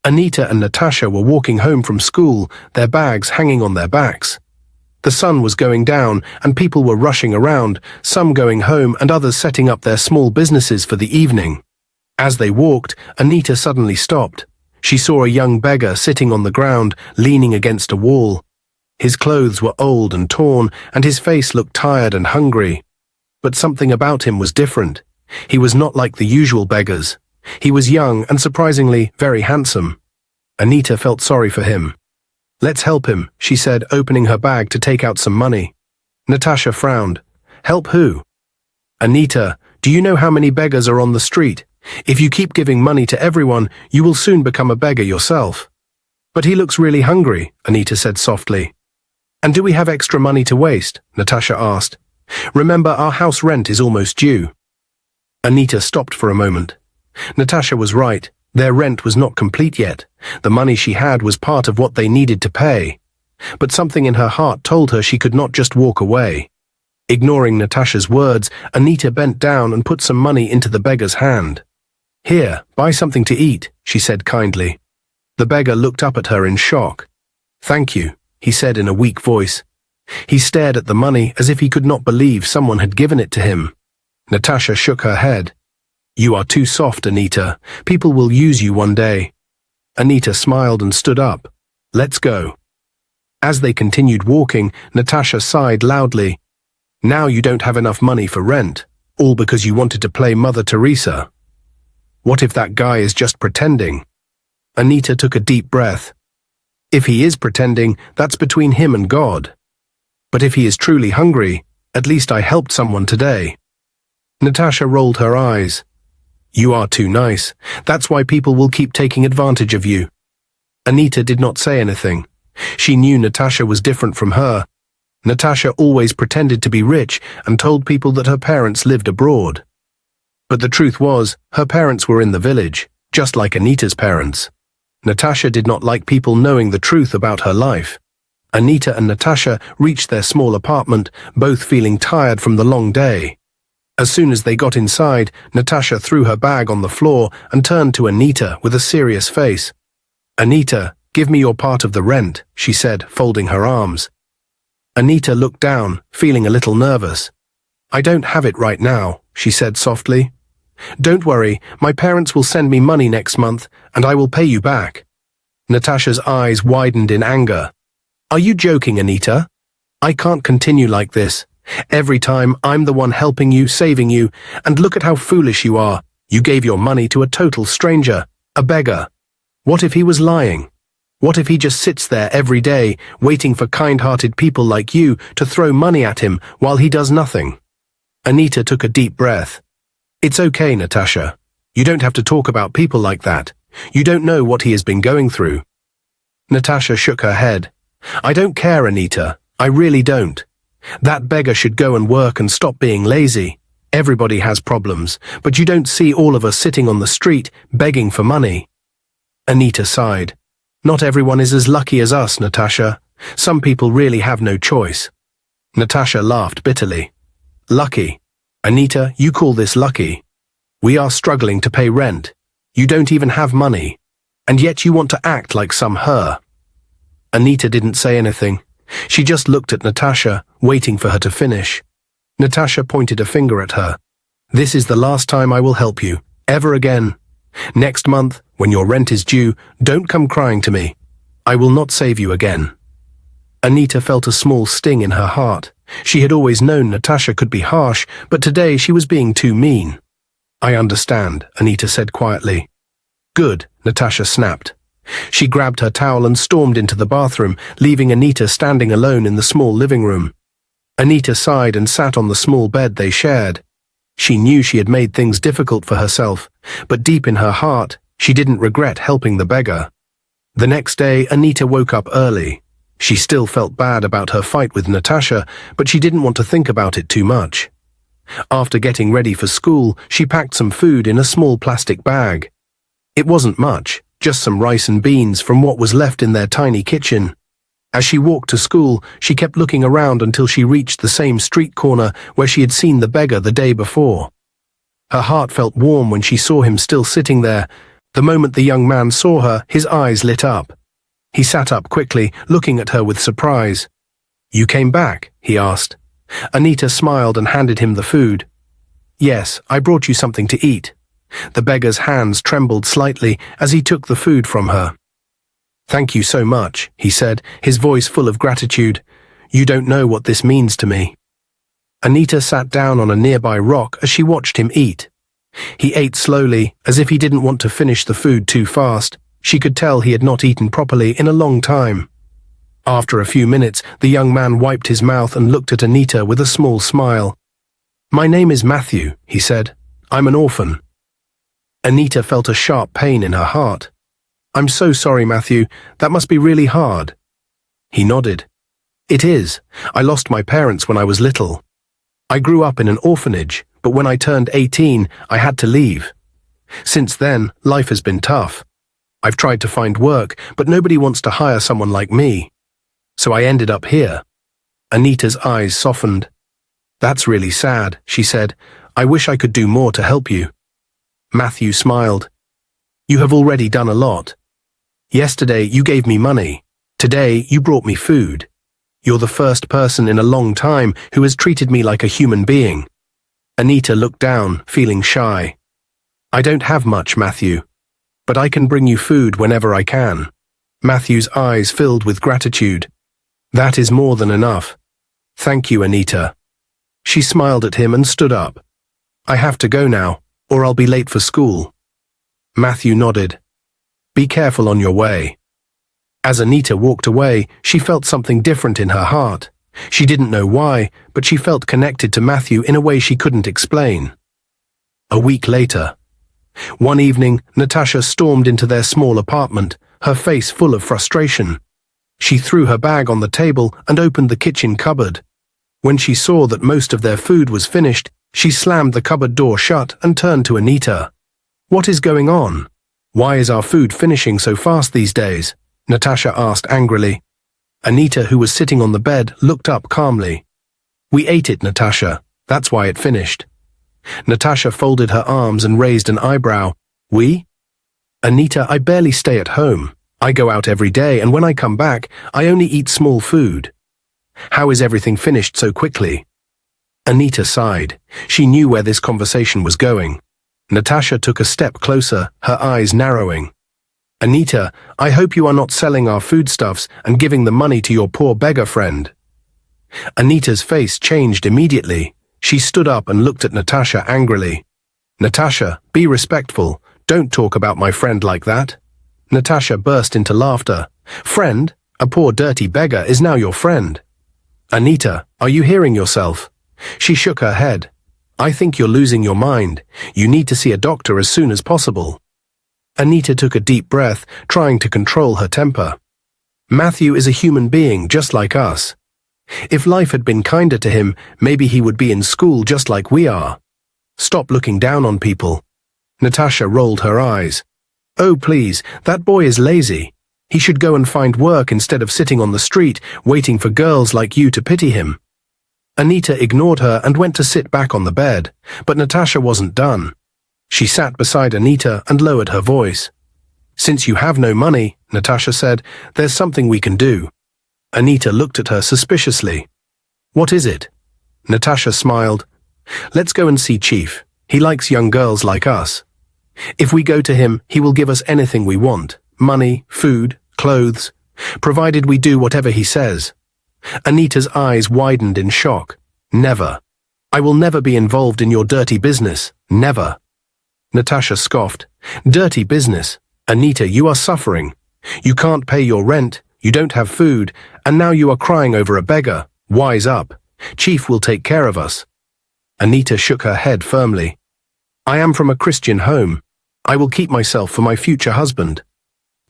Anita and Natasha were walking home from school, their bags hanging on their backs. The sun was going down and people were rushing around, some going home and others setting up their small businesses for the evening. As they walked, Anita suddenly stopped. She saw a young beggar sitting on the ground, leaning against a wall. His clothes were old and torn, and his face looked tired and hungry. But something about him was different. He was not like the usual beggars. He was young and surprisingly very handsome. Anita felt sorry for him. "Let's help him," she said, opening her bag to take out some money. Natasha frowned. "Help who?" "Anita, do you know how many beggars are on the street? If you keep giving money to everyone, you will soon become a beggar yourself." "But he looks really hungry," Anita said softly. "And do we have extra money to waste?" Natasha asked. "Remember, our house rent is almost due." Anita stopped for a moment. Natasha was right. Their rent was not complete yet. The money she had was part of what they needed to pay. But something in her heart told her she could not just walk away. Ignoring Natasha's words, Anita bent down and put some money into the beggar's hand. "Here, buy something to eat," she said kindly. The beggar looked up at her in shock. "Thank you," he said in a weak voice. He stared at the money as if he could not believe someone had given it to him. Natasha shook her head. "You are too soft, Anita. People will use you one day." Anita smiled and stood up. "Let's go." As they continued walking, Natasha sighed loudly. "Now you don't have enough money for rent, all because you wanted to play Mother Teresa. What if that guy is just pretending?" Anita took a deep breath. "If he is pretending, that's between him and God. But if he is truly hungry, at least I helped someone today." Natasha rolled her eyes. "You are too nice. That's why people will keep taking advantage of you." Anita did not say anything. She knew Natasha was different from her. Natasha always pretended to be rich and told people that her parents lived abroad. But the truth was, her parents were in the village, just like Anita's parents. Natasha did not like people knowing the truth about her life. Anita and Natasha reached their small apartment, both feeling tired from the long day. As soon as they got inside, Natasha threw her bag on the floor and turned to Anita with a serious face. "Anita, give me your part of the rent," she said, folding her arms. Anita looked down, feeling a little nervous. "I don't have it right now," she said softly. "Don't worry, my parents will send me money next month, and I will pay you back." Natasha's eyes widened in anger. "Are you joking, Anita? I can't continue like this. Every time I'm the one helping you, saving you, and look at how foolish you are. You gave your money to a total stranger, a beggar. What if he was lying? What if he just sits there every day, waiting for kind-hearted people like you to throw money at him while he does nothing?" Anita took a deep breath. "It's okay, Natasha. You don't have to talk about people like that. You don't know what he has been going through." Natasha shook her head. "I don't care, Anita. I really don't. That beggar should go and work and stop being lazy. Everybody has problems, but you don't see all of us sitting on the street begging for money." Anita sighed. "Not everyone is as lucky as us, Natasha. Some people really have no choice." Natasha laughed bitterly. "Lucky? Anita, you call this lucky? We are struggling to pay rent. You don't even have money. And yet you want to act like some her." Anita didn't say anything. She just looked at Natasha, waiting for her to finish. Natasha pointed a finger at her. "This is the last time I will help you, ever again. Next month, when your rent is due, don't come crying to me. I will not save you again." Anita felt a small sting in her heart. She had always known Natasha could be harsh, but today she was being too mean. "I understand," Anita said quietly. "Good," Natasha snapped. She grabbed her towel and stormed into the bathroom, leaving Anita standing alone in the small living room. Anita sighed and sat on the small bed they shared. She knew she had made things difficult for herself, but deep in her heart, she didn't regret helping the beggar. The next day, Anita woke up early. She still felt bad about her fight with Natasha, but she didn't want to think about it too much. After getting ready for school, she packed some food in a small plastic bag. It wasn't much, just some rice and beans from what was left in their tiny kitchen. As she walked to school, she kept looking around until she reached the same street corner where she had seen the beggar the day before. Her heart felt warm when she saw him still sitting there, The moment the young man saw her, his eyes lit up. He sat up quickly, looking at her with surprise. "You came back?" he asked. Anita smiled and handed him the food. "Yes, I brought you something to eat." The beggar's hands trembled slightly as he took the food from her. "Thank you so much," he said, his voice full of gratitude. "You don't know what this means to me." Anita sat down on a nearby rock as she watched him eat. He ate slowly, as if he didn't want to finish the food too fast. She could tell he had not eaten properly in a long time. After a few minutes, the young man wiped his mouth and looked at Anita with a small smile. "My name is Matthew," he said. "I'm an orphan." Anita felt a sharp pain in her heart. "I'm so sorry, Matthew. That must be really hard." He nodded. "It is. I lost my parents when I was little. I grew up in an orphanage, but when I turned 18, I had to leave. Since then, life has been tough. I've tried to find work, but nobody wants to hire someone like me. So I ended up here." Anita's eyes softened. "That's really sad," she said. "I wish I could do more to help you." Matthew smiled. "You have already done a lot. Yesterday you gave me money. Today you brought me food. You're the first person in a long time who has treated me like a human being." Anita looked down, feeling shy. "I don't have much, Matthew, but I can bring you food whenever I can." Matthew's eyes filled with gratitude. "That is more than enough. Thank you, Anita." She smiled at him and stood up. "I have to go now, or I'll be late for school." Matthew nodded. "Be careful on your way." As Anita walked away, she felt something different in her heart. She didn't know why, but she felt connected to Matthew in a way she couldn't explain. A week later. One evening, Natasha stormed into their small apartment, her face full of frustration. She threw her bag on the table and opened the kitchen cupboard. When she saw that most of their food was finished, she slammed the cupboard door shut and turned to Anita. "What is going on? Why is our food finishing so fast these days?" Natasha asked angrily. Anita, who was sitting on the bed, looked up calmly. "We ate it, Natasha. That's why it finished." Natasha folded her arms and raised an eyebrow. "We?" "Anita, I barely stay at home. I go out every day, and when I come back, I only eat small food. How is everything finished so quickly?" Anita sighed. She knew where this conversation was going. Natasha took a step closer, her eyes narrowing. "Anita, I hope you are not selling our foodstuffs and giving the money to your poor beggar friend." Anita's face changed immediately. She stood up and looked at Natasha angrily. "Natasha, be respectful. Don't talk about my friend like that." Natasha burst into laughter. "Friend? A poor dirty beggar is now your friend." "Anita, are you hearing yourself?" She shook her head. "I think you're losing your mind. You need to see a doctor as soon as possible." Anita took a deep breath, trying to control her temper. "Matthew is a human being just like us. If life had been kinder to him, maybe he would be in school just like we are. Stop looking down on people." Natasha rolled her eyes. "Oh, please, that boy is lazy. He should go and find work instead of sitting on the street, waiting for girls like you to pity him." Anita ignored her and went to sit back on the bed, but Natasha wasn't done. She sat beside Anita and lowered her voice. "Since you have no money," Natasha said, "there's something we can do." Anita looked at her suspiciously. "What is it?" Natasha smiled. "Let's go and see Chief. He likes young girls like us. If we go to him, he will give us anything we want. Money, food, clothes, provided we do whatever he says." Anita's eyes widened in shock. "Never. I will never be involved in your dirty business. Never." Natasha scoffed. "Dirty business? Anita, you are suffering. You can't pay your rent, you don't have food, and now you are crying over a beggar. Wise up. Chief will take care of us." Anita shook her head firmly. "I am from a Christian home. I will keep myself for my future husband."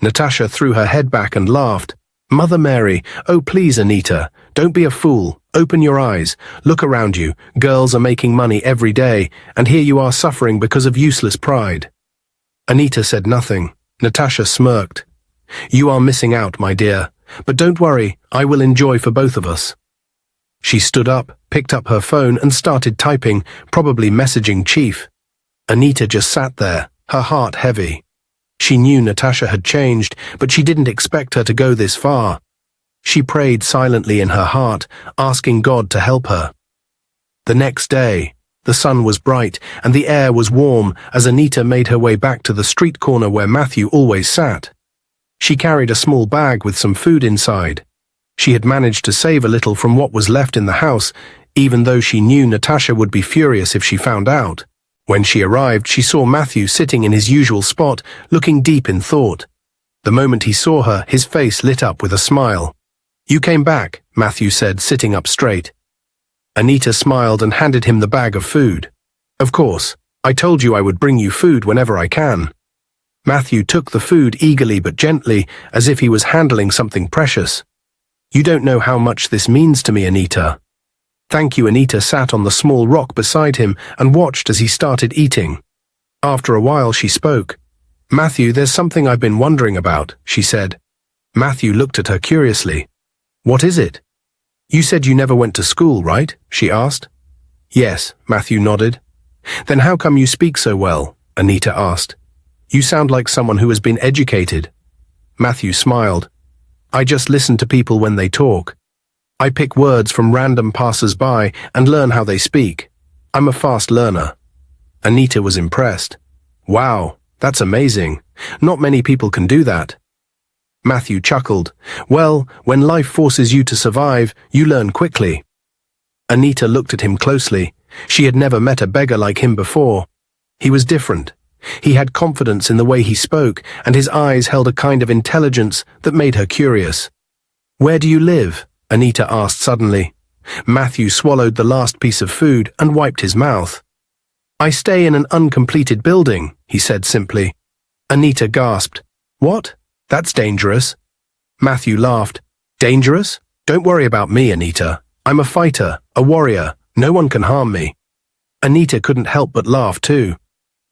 Natasha threw her head back and laughed. "Mother Mary, oh please, Anita, don't be a fool. Open your eyes. Look around you. Girls are making money every day, and here you are suffering because of useless pride." Anita said nothing. Natasha smirked. "You are missing out, my dear. But don't worry, I will enjoy for both of us." She stood up, picked up her phone and started typing, probably messaging Chief. Anita just sat there, her heart heavy. She knew Natasha had changed, but she didn't expect her to go this far. She prayed silently in her heart, asking God to help her. The next day, the sun was bright and the air was warm as Anita made her way back to the street corner where Matthew always sat. She carried a small bag with some food inside. She had managed to save a little from what was left in the house, even though she knew Natasha would be furious if she found out. When she arrived, she saw Matthew sitting in his usual spot, looking deep in thought. The moment he saw her, his face lit up with a smile. "You came back," Matthew said, sitting up straight. Anita smiled and handed him the bag of food. "Of course, I told you I would bring you food whenever I can." Matthew took the food eagerly but gently, as if he was handling something precious. "You don't know how much this means to me, Anita." "Thank you." Anita sat on the small rock beside him and watched as he started eating. After a while she spoke. "Matthew, there's something I've been wondering about," she said. Matthew looked at her curiously. "What is it?" "You said you never went to school, right?" she asked. "Yes," Matthew nodded. "Then how come you speak so well?" Anita asked. "You sound like someone who has been educated." Matthew smiled. "I just listen to people when they talk. I pick words from random passers-by and learn how they speak. I'm a fast learner." Anita was impressed. "Wow, that's amazing. Not many people can do that." Matthew chuckled. "Well, when life forces you to survive, you learn quickly." Anita looked at him closely. She had never met a beggar like him before. He was different. He had confidence in the way he spoke, and his eyes held a kind of intelligence that made her curious. "Where do you live?" Anita asked suddenly. Matthew swallowed the last piece of food and wiped his mouth. "I stay in an uncompleted building," he said simply. Anita gasped. "What? That's dangerous." Matthew laughed. "Dangerous? Don't worry about me, Anita. I'm a fighter, a warrior. No one can harm me." Anita couldn't help but laugh too.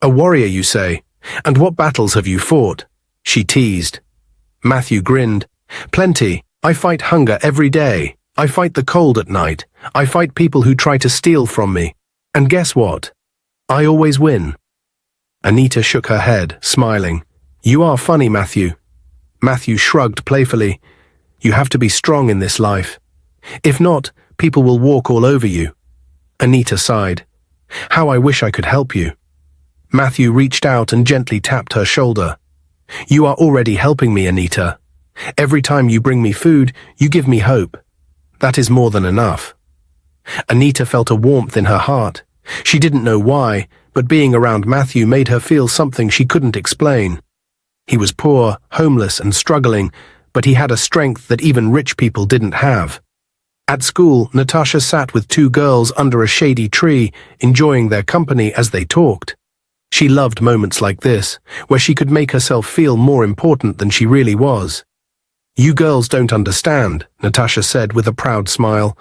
"A warrior, you say? And what battles have you fought?" she teased. Matthew grinned. "Plenty. I fight hunger every day. I fight the cold at night. I fight people who try to steal from me. And guess what? I always win." Anita shook her head, smiling. "You are funny, Matthew." Matthew shrugged playfully. "You have to be strong in this life. If not, people will walk all over you." Anita sighed. "How I wish I could help you." Matthew reached out and gently tapped her shoulder. "You are already helping me, Anita. Every time you bring me food, you give me hope. That is more than enough." Anita felt a warmth in her heart. She didn't know why, but being around Matthew made her feel something she couldn't explain. He was poor, homeless, and struggling, but he had a strength that even rich people didn't have. At school, Natasha sat with two girls under a shady tree, enjoying their company as they talked. She loved moments like this, where she could make herself feel more important than she really was. "You girls don't understand," Natasha said with a proud smile.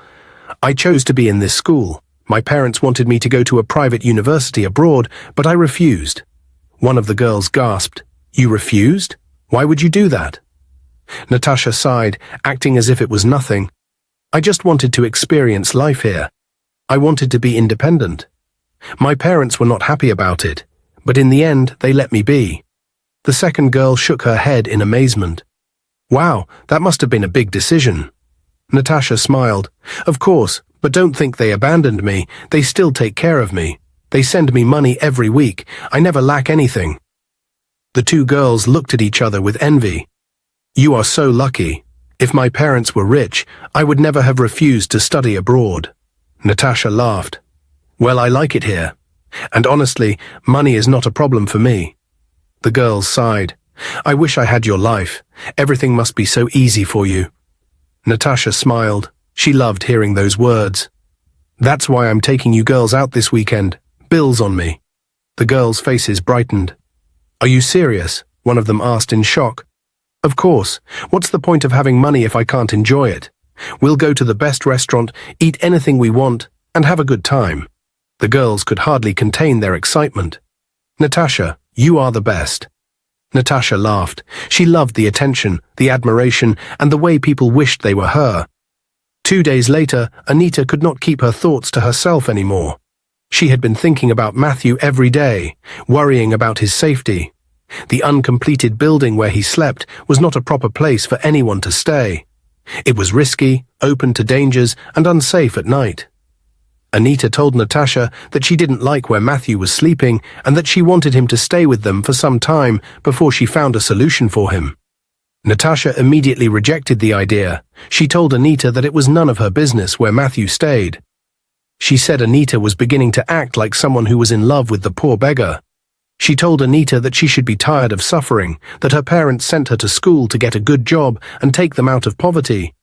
"I chose to be in this school. My parents wanted me to go to a private university abroad, but I refused." One of the girls gasped. "You refused? Why would you do that?" Natasha sighed, acting as if it was nothing. "I just wanted to experience life here. I wanted to be independent. My parents were not happy about it, but in the end they let me be." The second girl shook her head in amazement. "Wow, that must have been a big decision." Natasha smiled. "Of course, but don't think they abandoned me. They still take care of me. They send me money every week. I never lack anything." The two girls looked at each other with envy. "You are so lucky. If my parents were rich, I would never have refused to study abroad." Natasha laughed. "Well, I like it here. And honestly, money is not a problem for me." The girls sighed. "I wish I had your life. Everything must be so easy for you." Natasha smiled. She loved hearing those words. "That's why I'm taking you girls out this weekend. Bills on me." The girls' faces brightened. "Are you serious?" one of them asked in shock. "Of course. What's the point of having money if I can't enjoy it? We'll go to the best restaurant, eat anything we want, and have a good time." The girls could hardly contain their excitement. "Natasha, you are the best." Natasha laughed. She loved the attention, the admiration, and the way people wished they were her. 2 days later, Anita could not keep her thoughts to herself anymore. She had been thinking about Matthew every day, worrying about his safety. The uncompleted building where he slept was not a proper place for anyone to stay. It was risky, open to dangers, and unsafe at night. Anita told Natasha that she didn't like where Matthew was sleeping and that she wanted him to stay with them for some time before she found a solution for him. Natasha immediately rejected the idea. She told Anita that it was none of her business where Matthew stayed. She said Anita was beginning to act like someone who was in love with the poor beggar. She told Anita that she should be tired of suffering, that her parents sent her to school to get a good job and take them out of poverty.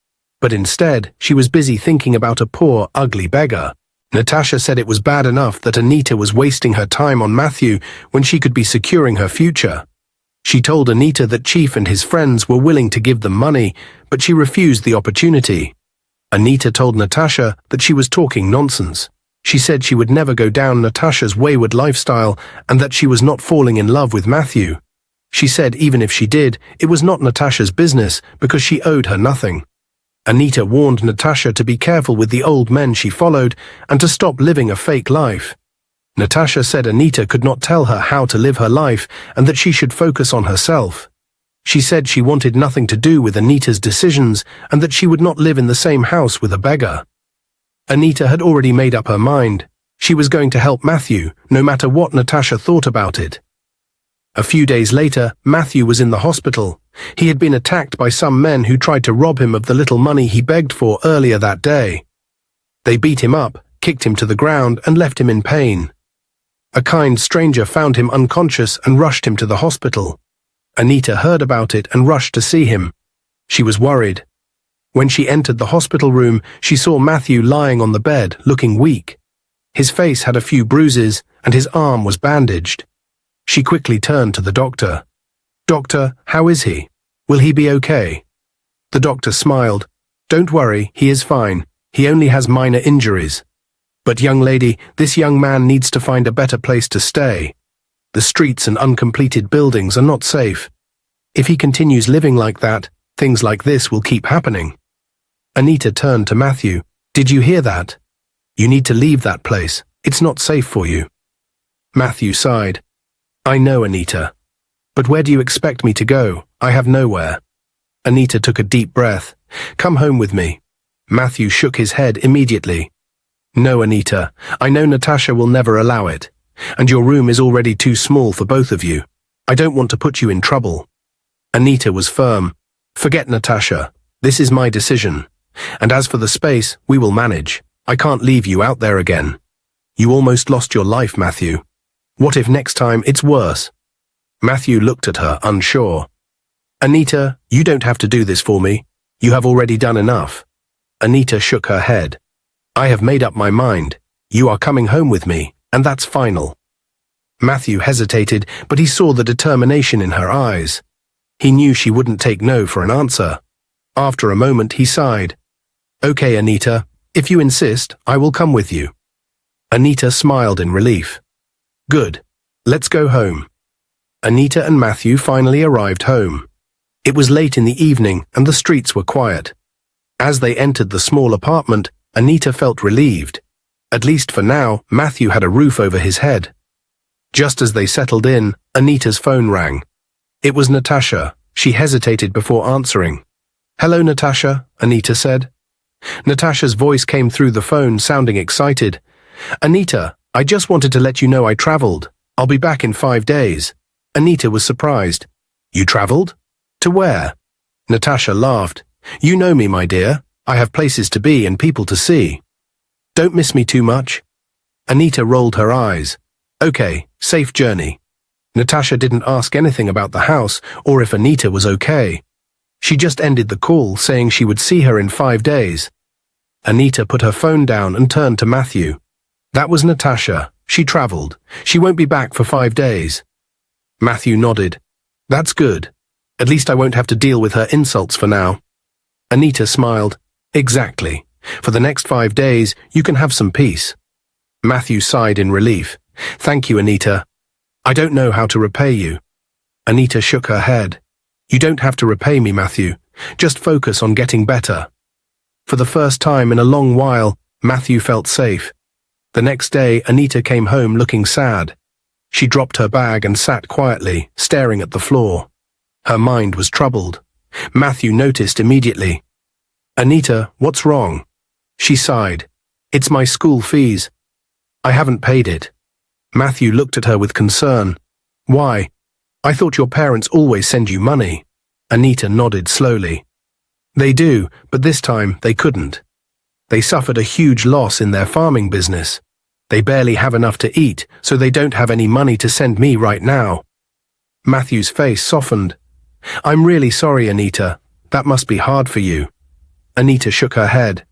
But instead, she was busy thinking about a poor, ugly beggar. Natasha said it was bad enough that Anita was wasting her time on Matthew when she could be securing her future. She told Anita that Chief and his friends were willing to give them money, but she refused the opportunity. Anita told Natasha that she was talking nonsense. She said she would never go down Natasha's wayward lifestyle and that she was not falling in love with Matthew. She said even if she did, it was not Natasha's business because she owed her nothing. Anita warned Natasha to be careful with the old men she followed and to stop living a fake life. Natasha said Anita could not tell her how to live her life and that she should focus on herself. She said she wanted nothing to do with Anita's decisions and that she would not live in the same house with a beggar. Anita had already made up her mind. She was going to help Matthew, no matter what Natasha thought about it. A few days later, Matthew was in the hospital. He had been attacked by some men who tried to rob him of the little money he begged for earlier that day. They beat him up, kicked him to the ground, and left him in pain. A kind stranger found him unconscious and rushed him to the hospital. Anita heard about it and rushed to see him. She was worried. When she entered the hospital room, she saw Matthew lying on the bed, looking weak. His face had a few bruises, and his arm was bandaged. She quickly turned to the doctor. "Doctor, how is he? Will he be okay?" The doctor smiled. "Don't worry, he is fine. He only has minor injuries. But young lady, this young man needs to find a better place to stay. The streets and uncompleted buildings are not safe. If he continues living like that, things like this will keep happening." Anita turned to Matthew. "Did you hear that? You need to leave that place. It's not safe for you." Matthew sighed. "I know, Anita. But where do you expect me to go? I have nowhere." Anita took a deep breath. "Come home with me." Matthew shook his head immediately. "No, Anita. I know Natasha will never allow it. And your room is already too small for both of you. I don't want to put you in trouble." Anita was firm. "Forget Natasha. This is my decision. And as for the space, we will manage. I can't leave you out there again. You almost lost your life, Matthew. What if next time it's worse?" Matthew looked at her, unsure. "Anita, you don't have to do this for me. You have already done enough." Anita shook her head. "I have made up my mind. You are coming home with me, and that's final." Matthew hesitated, but he saw the determination in her eyes. He knew she wouldn't take no for an answer. After a moment, he sighed. "Okay, Anita, if you insist, I will come with you." Anita smiled in relief. "Good. Let's go home." Anita and Matthew finally arrived home. It was late in the evening and the streets were quiet. As they entered the small apartment, Anita felt relieved. At least for now, Matthew had a roof over his head. Just as they settled in, Anita's phone rang. It was Natasha. She hesitated before answering. "Hello, Natasha," Anita said. Natasha's voice came through the phone, sounding excited. "Anita, I just wanted to let you know I traveled. I'll be back in 5 days." Anita was surprised. "You traveled? To where?" Natasha laughed. "You know me, my dear. I have places to be and people to see. Don't miss me too much." Anita rolled her eyes. "Okay, safe journey." Natasha didn't ask anything about the house or if Anita was okay. She just ended the call, saying she would see her in 5 days. Anita put her phone down and turned to Matthew. "That was Natasha. She traveled. She won't be back for 5 days." Matthew nodded. "That's good. At least I won't have to deal with her insults for now." Anita smiled. "Exactly. For the next 5 days, you can have some peace." Matthew sighed in relief. "Thank you, Anita. I don't know how to repay you." Anita shook her head. "You don't have to repay me, Matthew. Just focus on getting better." For the first time in a long while, Matthew felt safe. The next day, Anita came home looking sad. She dropped her bag and sat quietly, staring at the floor. Her mind was troubled. Matthew noticed immediately. "Anita, what's wrong?" She sighed. "It's my school fees. I haven't paid it." Matthew looked at her with concern. "Why? I thought your parents always send you money." Anita nodded slowly. "They do, but this time they couldn't. They suffered a huge loss in their farming business. They barely have enough to eat, so they don't have any money to send me right now." Matthew's face softened. "I'm really sorry, Anita. That must be hard for you." Anita shook her head.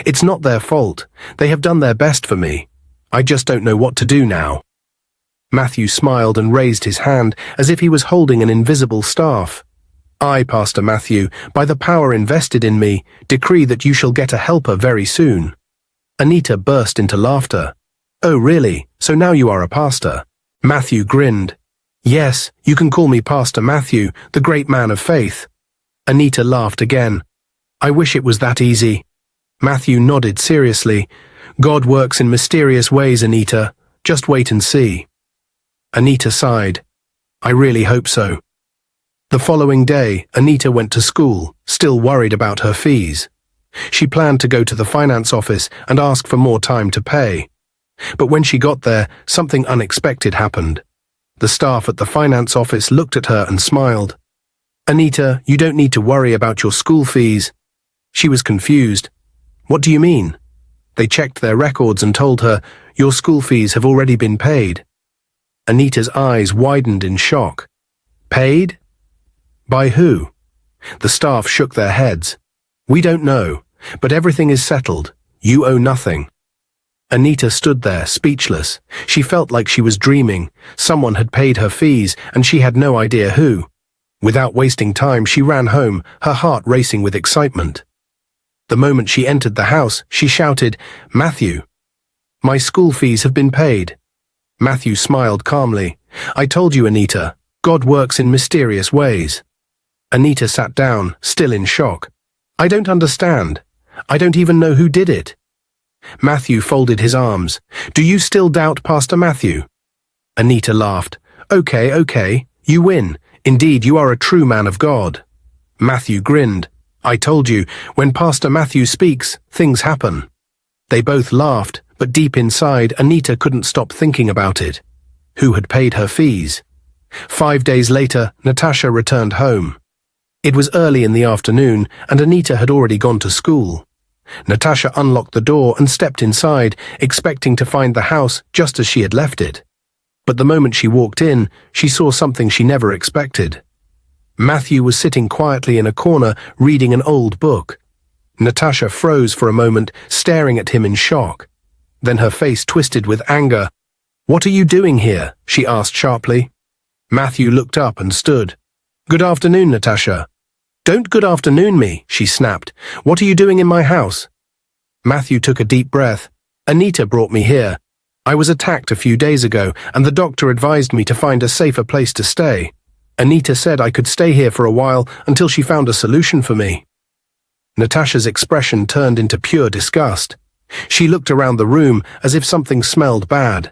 "It's not their fault. They have done their best for me. I just don't know what to do now." Matthew smiled and raised his hand as if he was holding an invisible staff. "I, Pastor Matthew, by the power invested in me, decree that you shall get a helper very soon." Anita burst into laughter. "Oh, really? So now you are a pastor?" Matthew grinned. "Yes, you can call me Pastor Matthew, the great man of faith." Anita laughed again. "I wish it was that easy." Matthew nodded seriously. "God works in mysterious ways, Anita. Just wait and see." Anita sighed. "I really hope so." The following day, Anita went to school, still worried about her fees. She planned to go to the finance office and ask for more time to pay. But when she got there, something unexpected happened. The staff at the finance office looked at her and smiled. "Anita, you don't need to worry about your school fees." She was confused. "What do you mean?" They checked their records and told her, "Your school fees have already been paid." Anita's eyes widened in shock. "Paid? By who?" The staff shook their heads. "We don't know, but everything is settled. You owe nothing." Anita stood there, speechless. She felt like she was dreaming. Someone had paid her fees, and she had no idea who. Without wasting time, she ran home, her heart racing with excitement. The moment she entered the house, she shouted, "Matthew, my school fees have been paid." Matthew smiled calmly. "I told you, Anita, God works in mysterious ways." Anita sat down, still in shock. "I don't understand. I don't even know who did it." Matthew folded his arms. "Do you still doubt Pastor Matthew?" Anita laughed. Okay, you win. Indeed, you are a true man of God." Matthew grinned. "I told you, when Pastor Matthew speaks, things happen." They both laughed, but deep inside, Anita couldn't stop thinking about it. Who had paid her fees? 5 days later, Natasha returned home. It was early in the afternoon, and Anita had already gone to school. Natasha unlocked the door and stepped inside, expecting to find the house just as she had left it. But the moment she walked in, she saw something she never expected. Matthew was sitting quietly in a corner, reading an old book. Natasha froze for a moment, staring at him in shock. Then her face twisted with anger. "What are you doing here?" she asked sharply. Matthew looked up and stood. "Good afternoon, Natasha." "Don't good afternoon me," she snapped. "What are you doing in my house?" Matthew took a deep breath. "Anita brought me here. I was attacked a few days ago, and the doctor advised me to find a safer place to stay. Anita said I could stay here for a while until she found a solution for me." Natasha's expression turned into pure disgust. She looked around the room as if something smelled bad.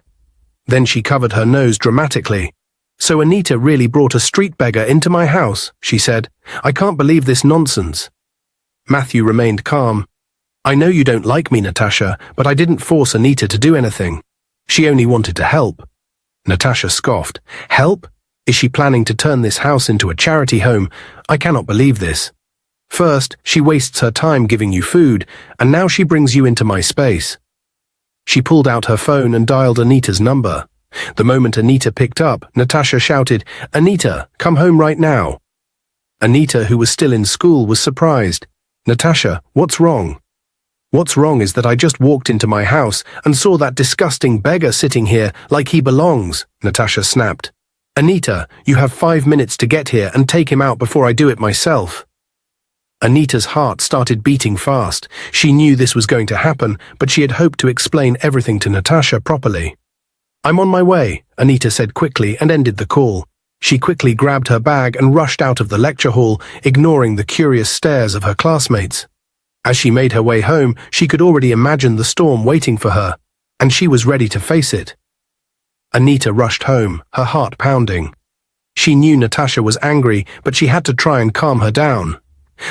Then she covered her nose dramatically. "So Anita really brought a street beggar into my house," she said. "I can't believe this nonsense." Matthew remained calm. "I know you don't like me, Natasha, but I didn't force Anita to do anything. She only wanted to help." Natasha scoffed. "Help? Is she planning to turn this house into a charity home? I cannot believe this. First, she wastes her time giving you food, and now she brings you into my space." She pulled out her phone and dialed Anita's number. The moment Anita picked up, Natasha shouted, "Anita, come home right now." Anita, who was still in school, was surprised. "Natasha, what's wrong?" "What's wrong is that I just walked into my house and saw that disgusting beggar sitting here like he belongs," Natasha snapped. "Anita, you have 5 minutes to get here and take him out before I do it myself." Anita's heart started beating fast. She knew this was going to happen, but she had hoped to explain everything to Natasha properly. "I'm on my way," Anita said quickly and ended the call. She quickly grabbed her bag and rushed out of the lecture hall, ignoring the curious stares of her classmates. As she made her way home, she could already imagine the storm waiting for her, and she was ready to face it. Anita rushed home, her heart pounding. She knew Natasha was angry, but she had to try and calm her down.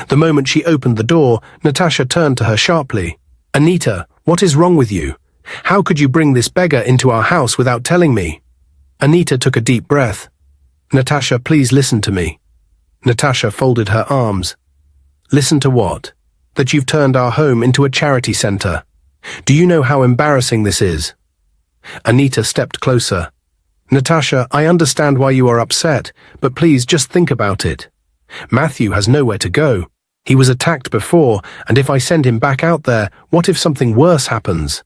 The moment she opened the door, Natasha turned to her sharply. "Anita, what is wrong with you? How could you bring this beggar into our house without telling me?" Anita took a deep breath. "Natasha, please listen to me." Natasha folded her arms. "Listen to what? That you've turned our home into a charity center. Do you know how embarrassing this is?" Anita stepped closer. "Natasha, I understand why you are upset, but please just think about it. Matthew has nowhere to go. He was attacked before, and if I send him back out there, what if something worse happens?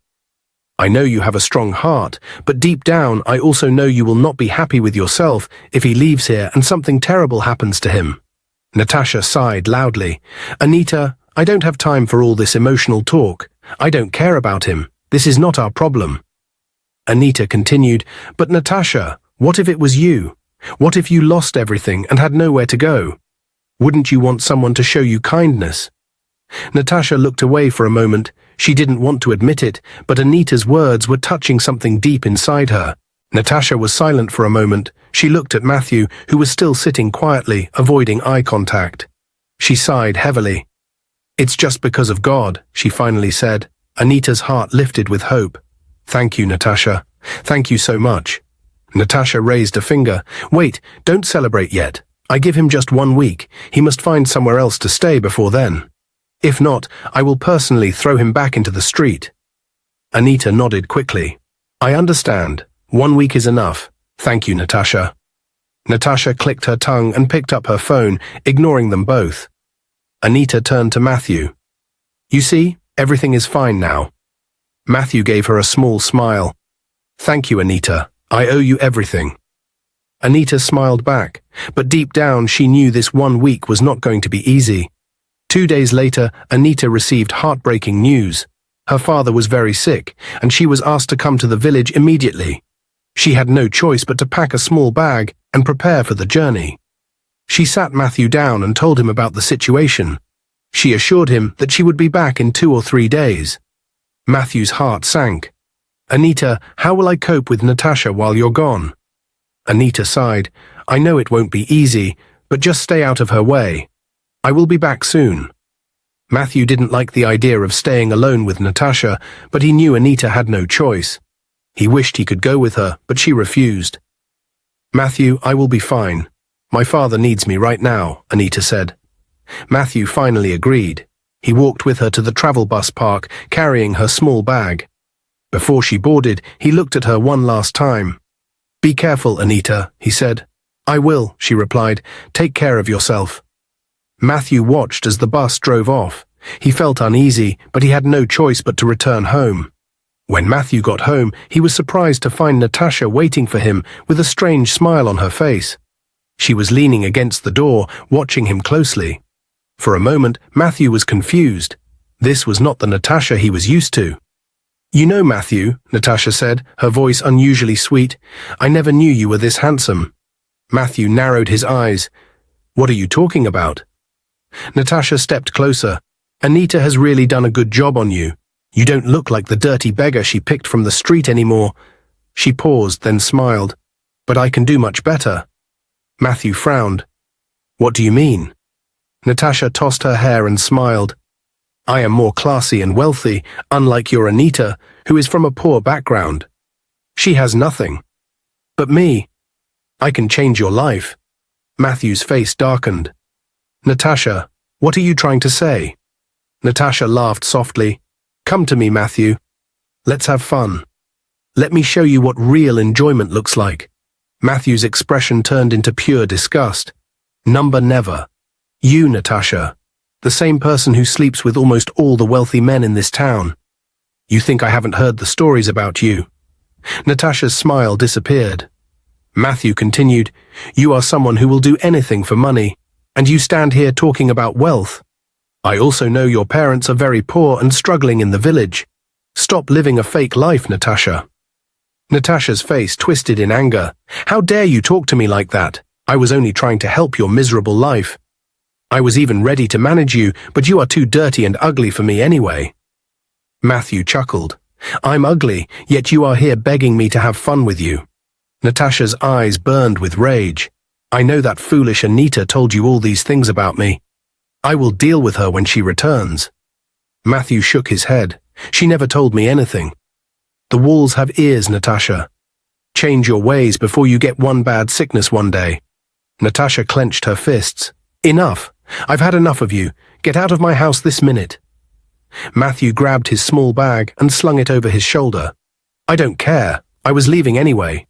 I know you have a strong heart, but deep down I also know you will not be happy with yourself if he leaves here and something terrible happens to him." Natasha sighed loudly. "Anita, I don't have time for all this emotional talk. I don't care about him. This is not our problem." Anita continued, "But Natasha, what if it was you? What if you lost everything and had nowhere to go? Wouldn't you want someone to show you kindness?" Natasha looked away for a moment. She didn't want to admit it, but Anita's words were touching something deep inside her. Natasha was silent for a moment. She looked at Matthew, who was still sitting quietly, avoiding eye contact. She sighed heavily. "It's just because of God," she finally said. Anita's heart lifted with hope. "Thank you, Natasha. Thank you so much." Natasha raised a finger. "Wait, don't celebrate yet. I give him just 1 week. He must find somewhere else to stay before then. If not, I will personally throw him back into the street." Anita nodded quickly. "I understand. 1 week is enough. Thank you, Natasha." Natasha clicked her tongue and picked up her phone, ignoring them both. Anita turned to Matthew. "You see, everything is fine now." Matthew gave her a small smile. "Thank you, Anita. I owe you everything." Anita smiled back, but deep down she knew this 1 week was not going to be easy. 2 days later, Anita received heartbreaking news. Her father was very sick, and she was asked to come to the village immediately. She had no choice but to pack a small bag and prepare for the journey. She sat Matthew down and told him about the situation. She assured him that she would be back in 2 or 3 days. Matthew's heart sank. "Anita, how will I cope with Natasha while you're gone?" Anita sighed. "I know it won't be easy, but just stay out of her way. I will be back soon." Matthew didn't like the idea of staying alone with Natasha, but he knew Anita had no choice. He wished he could go with her, but she refused. "Matthew, I will be fine. My father needs me right now," Anita said. Matthew finally agreed. He walked with her to the travel bus park, carrying her small bag. Before she boarded, he looked at her one last time. "Be careful, Anita," he said. "I will," she replied. "Take care of yourself." Matthew watched as the bus drove off. He felt uneasy, but he had no choice but to return home. When Matthew got home, he was surprised to find Natasha waiting for him with a strange smile on her face. She was leaning against the door, watching him closely. For a moment, Matthew was confused. This was not the Natasha he was used to. "You know, Matthew," Natasha said, her voice unusually sweet, "I never knew you were this handsome." Matthew narrowed his eyes. "What are you talking about?" Natasha stepped closer. "Anita has really done a good job on you. You don't look like the dirty beggar she picked from the street anymore." She paused, then smiled. "But I can do much better." Matthew frowned. "What do you mean?" Natasha tossed her hair and smiled. "I am more classy and wealthy, unlike your Anita, who is from a poor background. She has nothing. But me, I can change your life." Matthew's face darkened. "Natasha, what are you trying to say?" Natasha laughed softly. "Come to me, Matthew. Let's have fun. Let me show you what real enjoyment looks like." Matthew's expression turned into pure disgust. "Number never. You, Natasha, the same person who sleeps with almost all the wealthy men in this town. You think I haven't heard the stories about you?" Natasha's smile disappeared. Matthew continued, "You are someone who will do anything for money, and you stand here talking about wealth. I also know your parents are very poor and struggling in the village. Stop living a fake life, Natasha." Natasha's face twisted in anger. "How dare you talk to me like that? I was only trying to help your miserable life. I was even ready to manage you, but you are too dirty and ugly for me anyway." Matthew chuckled. "I'm ugly, yet you are here begging me to have fun with you. Natasha's eyes burned with rage. I know that foolish Anita told you all these things about me. I will deal with her when she returns. Matthew shook his head. She never told me anything. The walls have ears, Natasha. Change your ways before you get one bad sickness one day. Natasha clenched her fists. Enough. I've had enough of you. Get out of my house this minute. Matthew grabbed his small bag and slung it over his shoulder. I don't care. I was leaving anyway.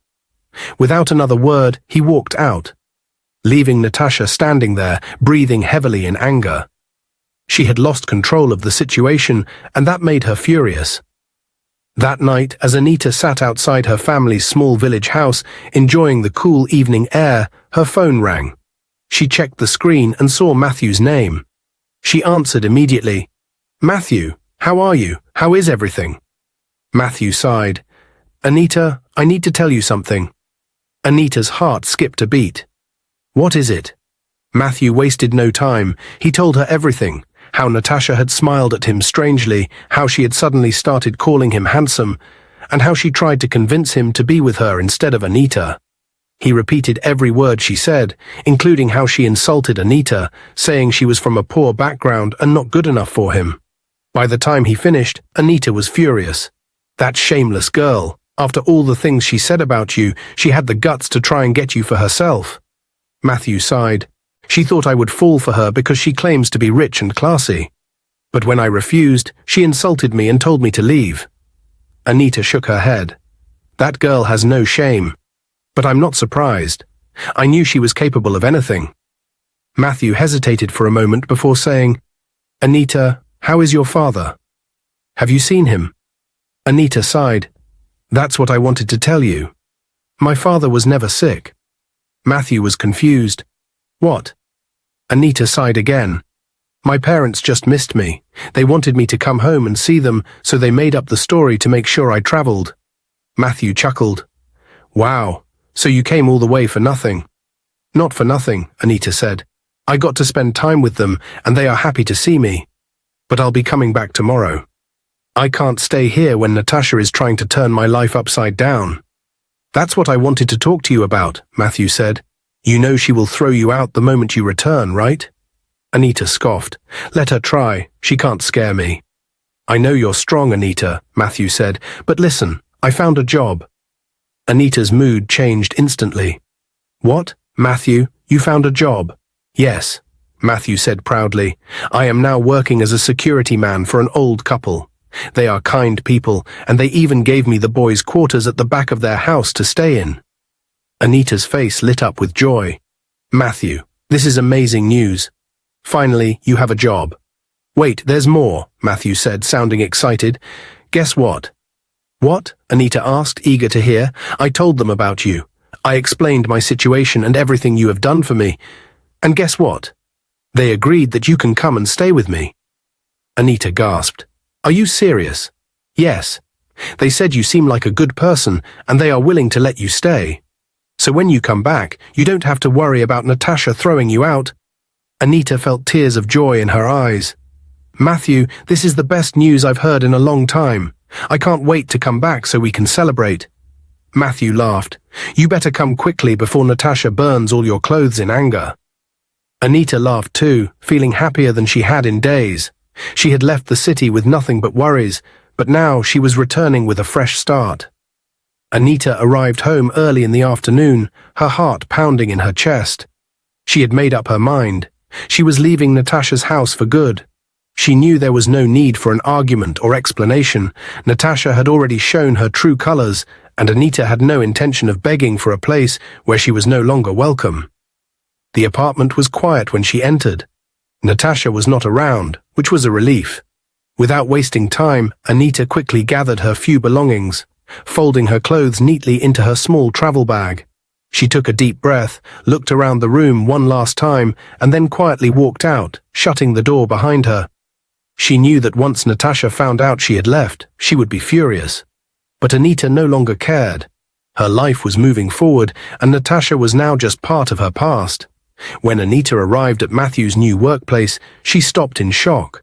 Without another word, he walked out, leaving Natasha standing there, breathing heavily in anger. She had lost control of the situation, and that made her furious. That night, as Anita sat outside her family's small village house, enjoying the cool evening air, her phone rang. She checked the screen and saw Matthew's name. She answered immediately. Matthew, how are you? How is everything? Matthew sighed. Anita, I need to tell you something. Anita's heart skipped a beat. What is it? Matthew wasted no time. He told her everything. How Natasha had smiled at him strangely, how she had suddenly started calling him handsome, and how she tried to convince him to be with her instead of Anita. He repeated every word she said, including how she insulted Anita, saying she was from a poor background and not good enough for him. By the time he finished, Anita was furious. That shameless girl. After all the things she said about you, she had the guts to try and get you for herself. Matthew sighed. She thought I would fall for her because she claims to be rich and classy. But when I refused, she insulted me and told me to leave. Anita shook her head. That girl has no shame. But I'm not surprised. I knew she was capable of anything. Matthew hesitated for a moment before saying, Anita, how is your father? Have you seen him? Anita sighed. That's what I wanted to tell you. My father was never sick. Matthew was confused. What? Anita sighed again. My parents just missed me. They wanted me to come home and see them, so they made up the story to make sure I traveled. Matthew chuckled. Wow, so you came all the way for nothing. Not for nothing, Anita said. I got to spend time with them, and they are happy to see me. But I'll be coming back tomorrow. I can't stay here when Natasha is trying to turn my life upside down. That's what I wanted to talk to you about, Matthew said. You know she will throw you out the moment you return, right? Anita scoffed. Let her try. She can't scare me. I know you're strong, Anita, Matthew said, but listen, I found a job. Anita's mood changed instantly. What, Matthew, you found a job? Yes, Matthew said proudly. I am now working as a security man for an old couple. They are kind people, and they even gave me the boys' quarters at the back of their house to stay in. Anita's face lit up with joy. Matthew, this is amazing news. Finally, you have a job. Wait, there's more, Matthew said, sounding excited. Guess what? What? Anita asked, eager to hear. I told them about you. I explained my situation and everything you have done for me. And guess what? They agreed that you can come and stay with me. Anita gasped. Are you serious? Yes. They said you seem like a good person, and they are willing to let you stay. So when you come back, you don't have to worry about Natasha throwing you out. Anita felt tears of joy in her eyes. Matthew, this is the best news I've heard in a long time. I can't wait to come back so we can celebrate. Matthew laughed. You better come quickly before Natasha burns all your clothes in anger. Anita laughed too, feeling happier than she had in days. She had left the city with nothing but worries, but now she was returning with a fresh start. Anita arrived home early in the afternoon, her heart pounding in her chest. She had made up her mind. She was leaving Natasha's house for good. She knew there was no need for an argument or explanation. Natasha had already shown her true colors, and Anita had no intention of begging for a place where she was no longer welcome. The apartment was quiet when she entered. Natasha was not around, which was a relief. Without wasting time, Anita quickly gathered her few belongings, folding her clothes neatly into her small travel bag. She took a deep breath, looked around the room one last time, and then quietly walked out, shutting the door behind her. She knew that once Natasha found out she had left, she would be furious. But Anita no longer cared. Her life was moving forward, and Natasha was now just part of her past. When Anita arrived at Matthew's new workplace, she stopped in shock.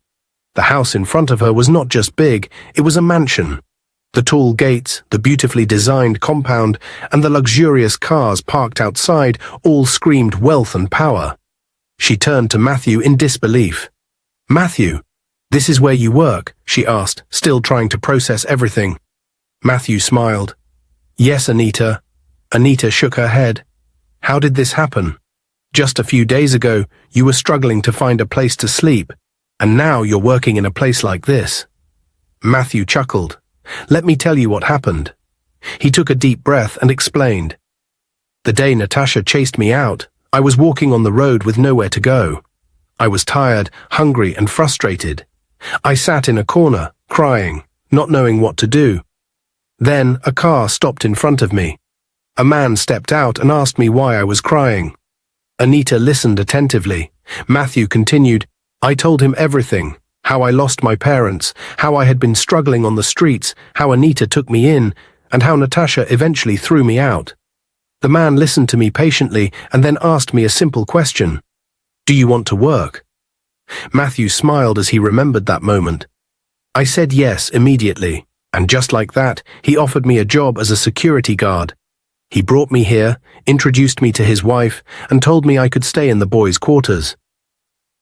The house in front of her was not just big, it was a mansion. The tall gates, the beautifully designed compound, and the luxurious cars parked outside all screamed wealth and power. She turned to Matthew in disbelief. "Matthew, this is where you work?" she asked, still trying to process everything. Matthew smiled. "Yes, Anita." Anita shook her head. "How did this happen? Just a few days ago, you were struggling to find a place to sleep, and now you're working in a place like this." Matthew chuckled. "Let me tell you what happened." He took a deep breath and explained. "The day Natasha chased me out, I was walking on the road with nowhere to go. I was tired, hungry, and frustrated. I sat in a corner, crying, not knowing what to do. Then a car stopped in front of me. A man stepped out and asked me why I was crying. Anita listened attentively. Matthew continued, "I told him everything. How I lost my parents, how I had been struggling on the streets, how Anita took me in, and how Natasha eventually threw me out. The man listened to me patiently and then asked me a simple question. 'Do you want to work?' Matthew smiled as he remembered that moment. I said yes immediately, and just like that, he offered me a job as a security guard. He brought me here, introduced me to his wife, and told me I could stay in the boys' quarters."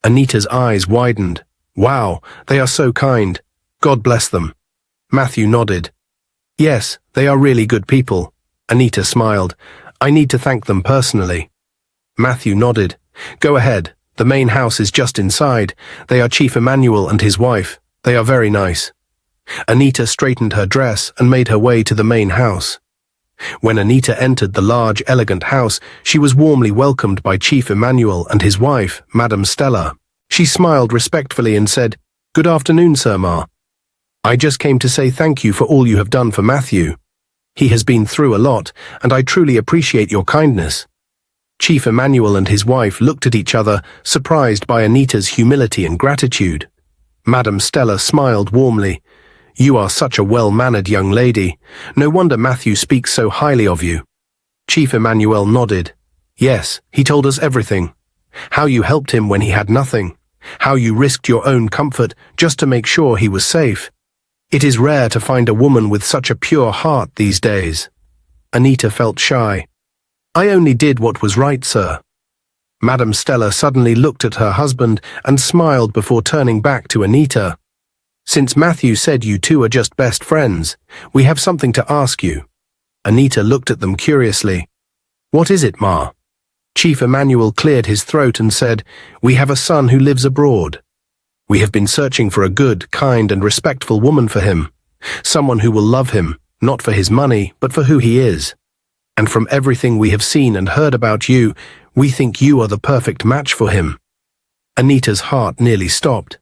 Anita's eyes widened. "Wow, they are so kind. God bless them." Matthew nodded. "Yes, they are really good people." Anita smiled. "I need to thank them personally." Matthew nodded. "Go ahead. The main house is just inside. They are Chief Emmanuel and his wife. They are very nice." Anita straightened her dress and made her way to the main house. When Anita entered the large, elegant house, she was warmly welcomed by Chief Emmanuel and his wife, Madame Stella. She smiled respectfully and said, "Good afternoon, Sir Ma. I just came to say thank you for all you have done for Matthew. He has been through a lot, and I truly appreciate your kindness." Chief Emmanuel and his wife looked at each other, surprised by Anita's humility and gratitude. Madame Stella smiled warmly. "You are such a well-mannered young lady. No wonder Matthew speaks so highly of you." Chief Emmanuel nodded. "Yes, he told us everything. How you helped him when he had nothing. How you risked your own comfort just to make sure he was safe. It is rare to find a woman with such a pure heart these days." Anita felt shy. "I only did what was right, sir." Madame Stella suddenly looked at her husband and smiled before turning back to Anita. "Since Matthew said you two are just best friends, we have something to ask you." Anita looked at them curiously. "What is it, Ma?" Chief Emmanuel cleared his throat and said, "We have a son who lives abroad. We have been searching for a good, kind, and respectful woman for him. Someone who will love him, not for his money, but for who he is. And from everything we have seen and heard about you, we think you are the perfect match for him." Anita's heart nearly stopped.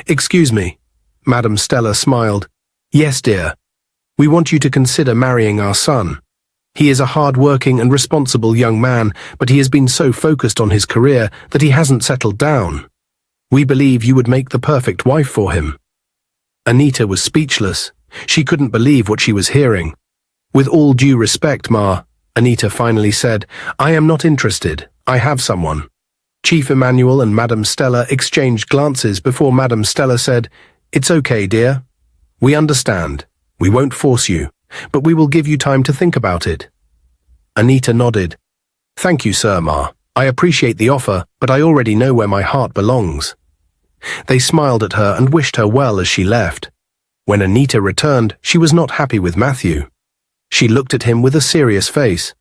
"Excuse me." Madame Stella smiled. "Yes, dear. We want you to consider marrying our son. He is a hard-working and responsible young man, but he has been so focused on his career that he hasn't settled down. We believe you would make the perfect wife for him." Anita was speechless. She couldn't believe what she was hearing. "With all due respect, Ma," Anita finally said, "I am not interested. I have someone." Chief Emmanuel and Madame Stella exchanged glances before Madame Stella said, "It's okay, dear. We understand. We won't force you, but we will give you time to think about it." Anita nodded. "Thank you, Sir Ma. I appreciate the offer, but I already know where my heart belongs." They smiled at her and wished her well as she left. When Anita returned, she was not happy with Matthew. She looked at him with a serious face.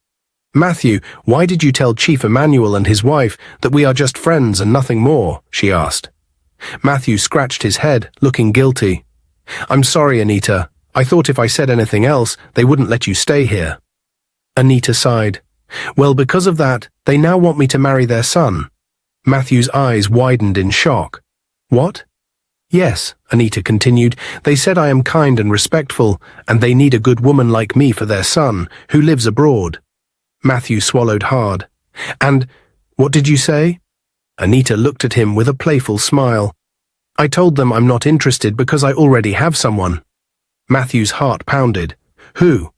"Matthew, why did you tell Chief Emmanuel and his wife that we are just friends and nothing more?" she asked. Matthew scratched his head, looking guilty. "I'm sorry, Anita. I thought if I said anything else, they wouldn't let you stay here." Anita sighed. "Well, because of that, they now want me to marry their son." Matthew's eyes widened in shock. "What?" "Yes," Anita continued, "they said I am kind and respectful, and they need a good woman like me for their son, who lives abroad." Matthew swallowed hard. "And what did you say?" Anita looked at him with a playful smile. "I told them I'm not interested because I already have someone." Matthew's heart pounded. "Who?"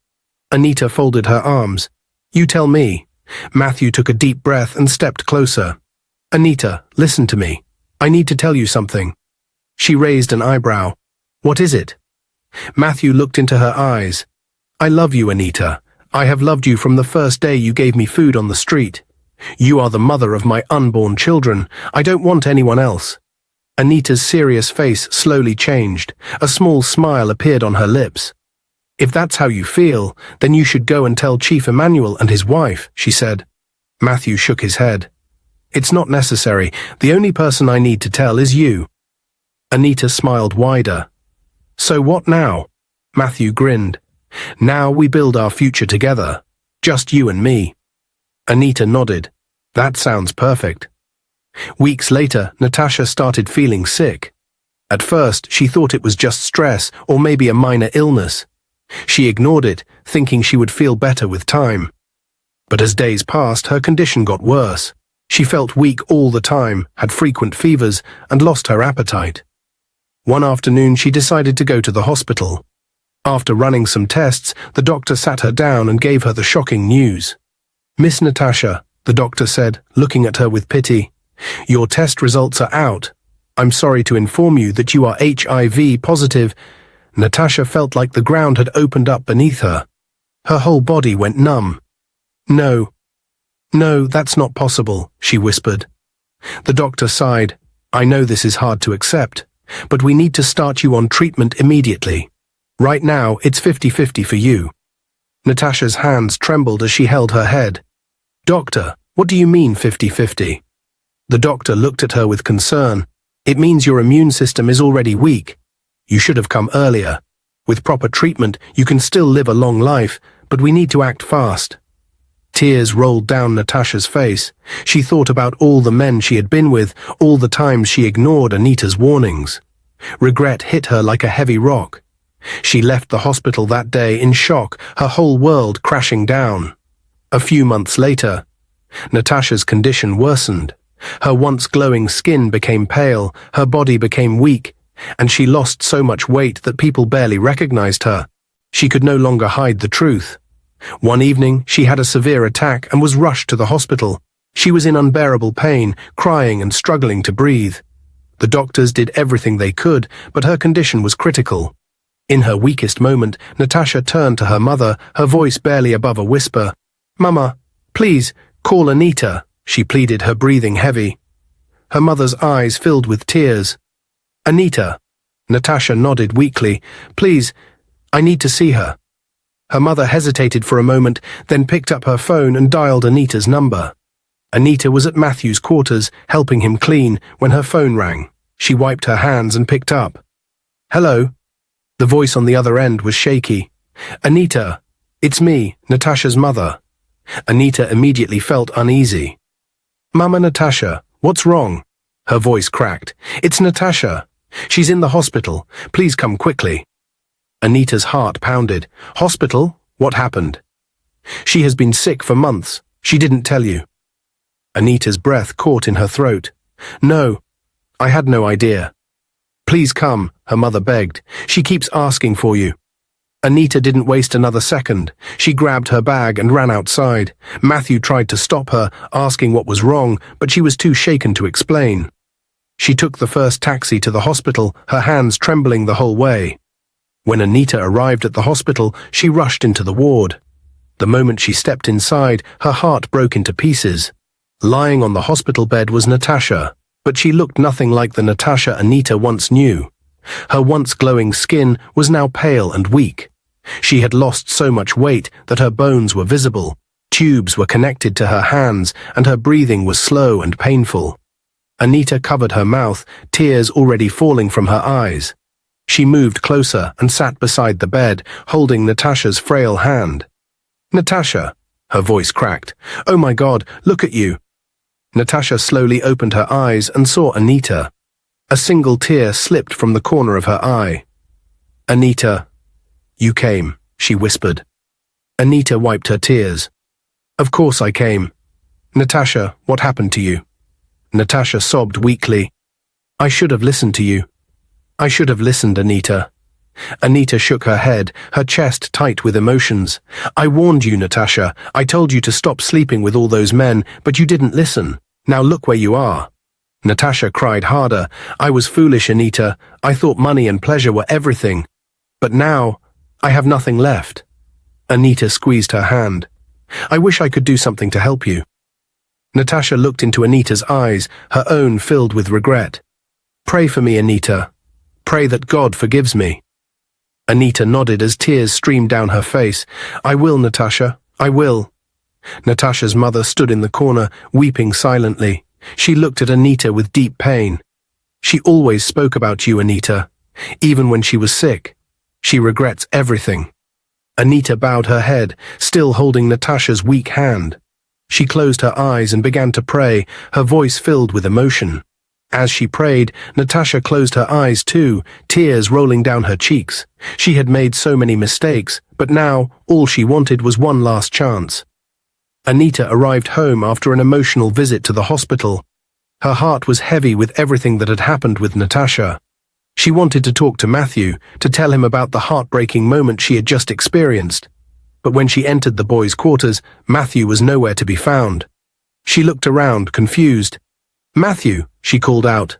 Anita folded her arms. "You tell me." Matthew took a deep breath and stepped closer. "Anita, listen to me. I need to tell you something." She raised an eyebrow. "What is it?" Matthew looked into her eyes. I love you, Anita. I have loved you from the first day you gave me food on the street. You are the mother of my unborn children. I don't want anyone else. Anita's serious face slowly changed. A small smile appeared on her lips. If that's how you feel, then you should go and tell Chief Emmanuel and his wife, she said. Matthew shook his head. It's not necessary. The only person I need to tell is you. Anita smiled wider. So what now? Matthew grinned. Now we build our future together. Just you and me. Anita nodded. That sounds perfect. Weeks later, Natasha started feeling sick. At first, she thought it was just stress or maybe a minor illness. She ignored it, thinking she would feel better with time. But as days passed, her condition got worse. She felt weak all the time, had frequent fevers, and lost her appetite. One afternoon, she decided to go to the hospital. After running some tests, the doctor sat her down and gave her the shocking news. Miss Natasha, the doctor said, looking at her with pity, your test results are out. I'm sorry to inform you that you are HIV positive. Natasha felt like the ground had opened up beneath her. Her whole body went numb. No, that's not possible, she whispered. The doctor sighed. I know this is hard to accept, but we need to start you on treatment immediately. Right now, it's 50-50 for you. Natasha's hands trembled as she held her head. Doctor, what do you mean 50-50? The doctor looked at her with concern. It means your immune system is already weak. You should have come earlier. With proper treatment, you can still live a long life, but we need to act fast. Tears rolled down Natasha's face. She thought about all the men she had been with, all the times she ignored Anita's warnings. Regret hit her like a heavy rock. She left the hospital that day in shock, her whole world crashing down. A few months later, Natasha's condition worsened. Her once glowing skin became pale, her body became weak, and she lost so much weight that people barely recognized her. She could no longer hide the truth. One evening, she had a severe attack and was rushed to the hospital. She was in unbearable pain, crying and struggling to breathe. The doctors did everything they could, but her condition was critical. In her weakest moment, Natasha turned to her mother, her voice barely above a whisper. Mama, please, call Anita, she pleaded, her breathing heavy. Her mother's eyes filled with tears. Anita. Natasha nodded weakly. Please, I need to see her. Her mother hesitated for a moment, then picked up her phone and dialed Anita's number. Anita was at Matthew's quarters, helping him clean, when her phone rang. She wiped her hands and picked up. Hello? The voice on the other end was shaky. Anita, it's me, Natasha's mother. Anita immediately felt uneasy. Mama Natasha, what's wrong? Her voice cracked. It's Natasha. She's in the hospital. Please come quickly. Anita's heart pounded. Hospital? What happened? She has been sick for months. She didn't tell you. Anita's breath caught in her throat. No, I had no idea. Please come, her mother begged. She keeps asking for you. Anita didn't waste another second. She grabbed her bag and ran outside. Matthew tried to stop her, asking what was wrong, but she was too shaken to explain. She took the first taxi to the hospital, her hands trembling the whole way. When Anita arrived at the hospital, she rushed into the ward. The moment she stepped inside, her heart broke into pieces. Lying on the hospital bed was Natasha, but she looked nothing like the Natasha Anita once knew. Her once glowing skin was now pale and weak. She had lost so much weight that her bones were visible. Tubes were connected to her hands, and her breathing was slow and painful. Anita covered her mouth, tears already falling from her eyes. She moved closer and sat beside the bed, holding Natasha's frail hand. Natasha, her voice cracked. Oh my God, look at you. Natasha slowly opened her eyes and saw Anita. A single tear slipped from the corner of her eye. Anita, you came, she whispered. Anita wiped her tears. Of course I came. Natasha, what happened to you? Natasha sobbed weakly. I should have listened to you. I should have listened, Anita. Anita shook her head, her chest tight with emotions. I warned you, Natasha. I told you to stop sleeping with all those men, but you didn't listen. Now look where you are. Natasha cried harder. I was foolish, Anita. I thought money and pleasure were everything. But now, I have nothing left. Anita squeezed her hand. I wish I could do something to help you. Natasha looked into Anita's eyes, her own filled with regret. Pray for me, Anita. Pray that God forgives me. Anita nodded as tears streamed down her face. I will, Natasha, I will. Natasha's mother stood in the corner, weeping silently. She looked at Anita with deep pain. She always spoke about you, Anita, even when she was sick. She regrets everything. Anita bowed her head, still holding Natasha's weak hand. She closed her eyes and began to pray, her voice filled with emotion. As she prayed, Natasha closed her eyes too, tears rolling down her cheeks. She had made so many mistakes, but now all she wanted was one last chance. Anita arrived home after an emotional visit to the hospital. Her heart was heavy with everything that had happened with Natasha. She wanted to talk to Matthew, to tell him about the heartbreaking moment she had just experienced. But when she entered the boys' quarters, Matthew was nowhere to be found. She looked around, confused. Matthew, she called out.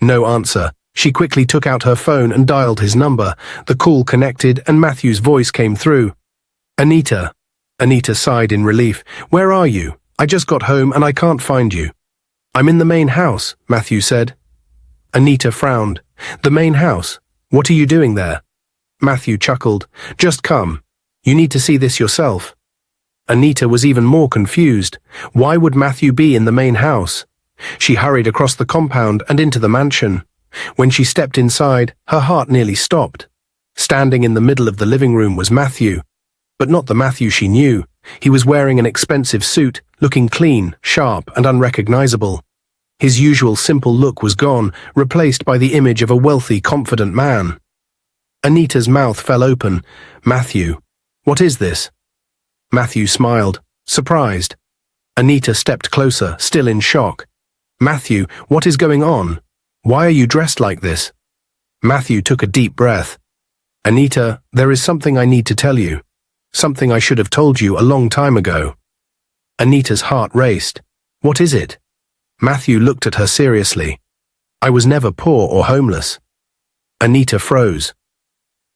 No answer. She quickly took out her phone and dialed his number. The call connected and Matthew's voice came through. Anita. Anita sighed in relief. Where are you? I just got home and I can't find you. I'm in the main house, Matthew said. Anita frowned. The main house? What are you doing there? Matthew chuckled. Just come. You need to see this yourself. Anita was even more confused. Why would Matthew be in the main house? She hurried across the compound and into the mansion. When she stepped inside, her heart nearly stopped. Standing in the middle of the living room was Matthew. But not the Matthew she knew. He was wearing an expensive suit, looking clean, sharp, and unrecognizable. His usual simple look was gone, replaced by the image of a wealthy, confident man. Anita's mouth fell open. Matthew, what is this? Matthew smiled, surprised. Anita stepped closer, still in shock. Matthew, what is going on? Why are you dressed like this? Matthew took a deep breath. Anita, there is something I need to tell you. Something I should have told you a long time ago. Anita's heart raced. What is it? Matthew looked at her seriously. I was never poor or homeless. Anita froze.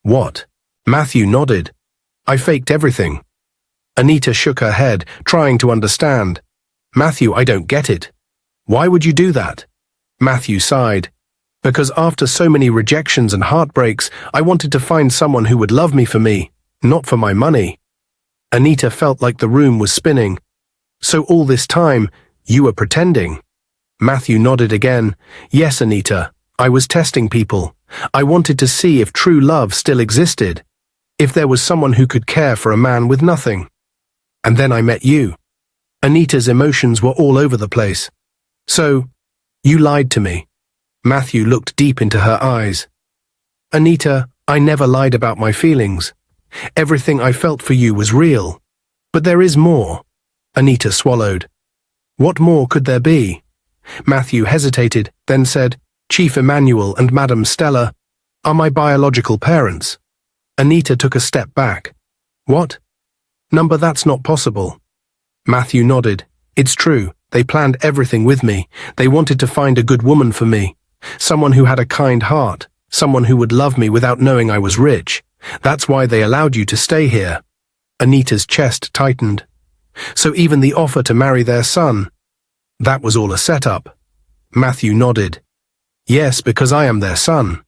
What? Matthew nodded. I faked everything. Anita shook her head, trying to understand. Matthew, I don't get it. Why would you do that? Matthew sighed. Because after so many rejections and heartbreaks, I wanted to find someone who would love me for me, not for my money. Anita felt like the room was spinning. So all this time, you were pretending? Matthew nodded again. Yes, Anita, I was testing people. I wanted to see if true love still existed. If there was someone who could care for a man with nothing. And then I met you. Anita's emotions were all over the place. So, you lied to me. Matthew looked deep into her eyes. Anita, I never lied about my feelings. Everything I felt for you was real. But there is more. Anita swallowed. What more could there be? Matthew hesitated, then said, Chief Emmanuel and Madam Stella are my biological parents. Anita took a step back. What? Number, that's not possible. Matthew nodded. It's true. They planned everything with me. They wanted to find a good woman for me. Someone who had a kind heart. Someone who would love me without knowing I was rich. That's why they allowed you to stay here. Anita's chest tightened. So even the offer to marry their son, that was all a setup. Matthew nodded. Yes, because I am their son.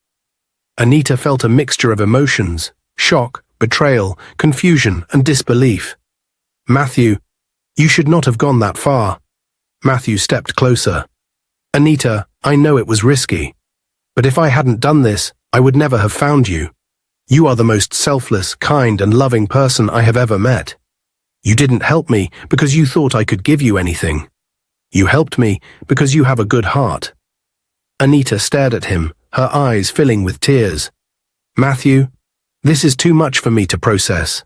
Anita felt a mixture of emotions, shock, betrayal, confusion, and disbelief. Matthew, you should not have gone that far. Matthew stepped closer. Anita, I know it was risky. But if I hadn't done this, I would never have found you. You are the most selfless, kind, and loving person I have ever met. You didn't help me because you thought I could give you anything. You helped me because you have a good heart. Anita stared at him, her eyes filling with tears. Matthew, this is too much for me to process.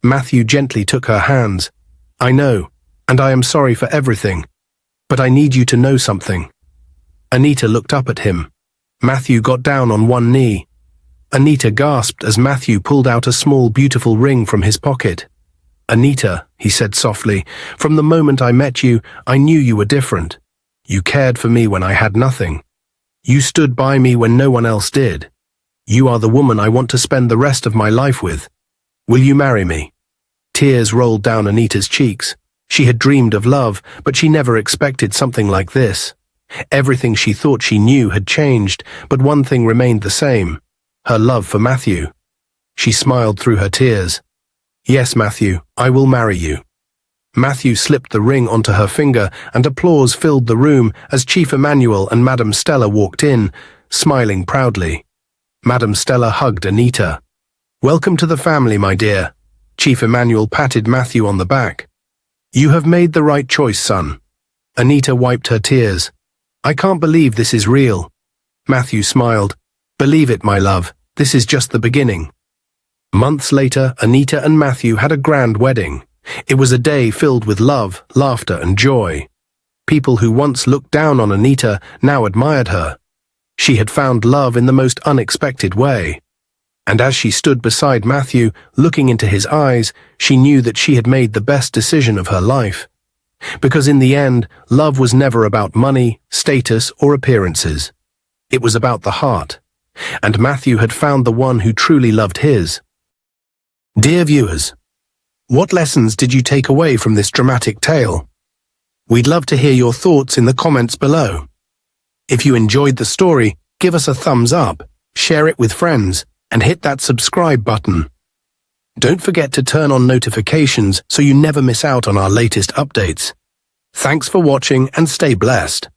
Matthew gently took her hands. I know, and I am sorry for everything. But I need you to know something. Anita looked up at him. Matthew got down on one knee. Anita gasped as Matthew pulled out a small, beautiful ring from his pocket. Anita, he said softly, from the moment I met you, I knew you were different. You cared for me when I had nothing. You stood by me when no one else did. You are the woman I want to spend the rest of my life with. Will you marry me? Tears rolled down Anita's cheeks. She had dreamed of love, but she never expected something like this. Everything she thought she knew had changed, but one thing remained the same: her love for Matthew. She smiled through her tears. Yes, Matthew, I will marry you. Matthew slipped the ring onto her finger, and applause filled the room as Chief Emmanuel and Madame Stella walked in, smiling proudly. Madame Stella hugged Anita. Welcome to the family, my dear. Chief Emmanuel patted Matthew on the back. You have made the right choice, son. Anita wiped her tears. I can't believe this is real. Matthew smiled. Believe it, my love. This is just the beginning. Months later, Anita and Matthew had a grand wedding. It was a day filled with love, laughter, and joy. People who once looked down on Anita now admired her. She had found love in the most unexpected way. And as she stood beside Matthew, looking into his eyes, she knew that she had made the best decision of her life. Because in the end, love was never about money, status, or appearances. It was about the heart. And Matthew had found the one who truly loved his. Dear viewers, what lessons did you take away from this dramatic tale? We'd love to hear your thoughts in the comments below. If you enjoyed the story, give us a thumbs up, share it with friends, and hit that subscribe button. Don't forget to turn on notifications so you never miss out on our latest updates. Thanks for watching and stay blessed.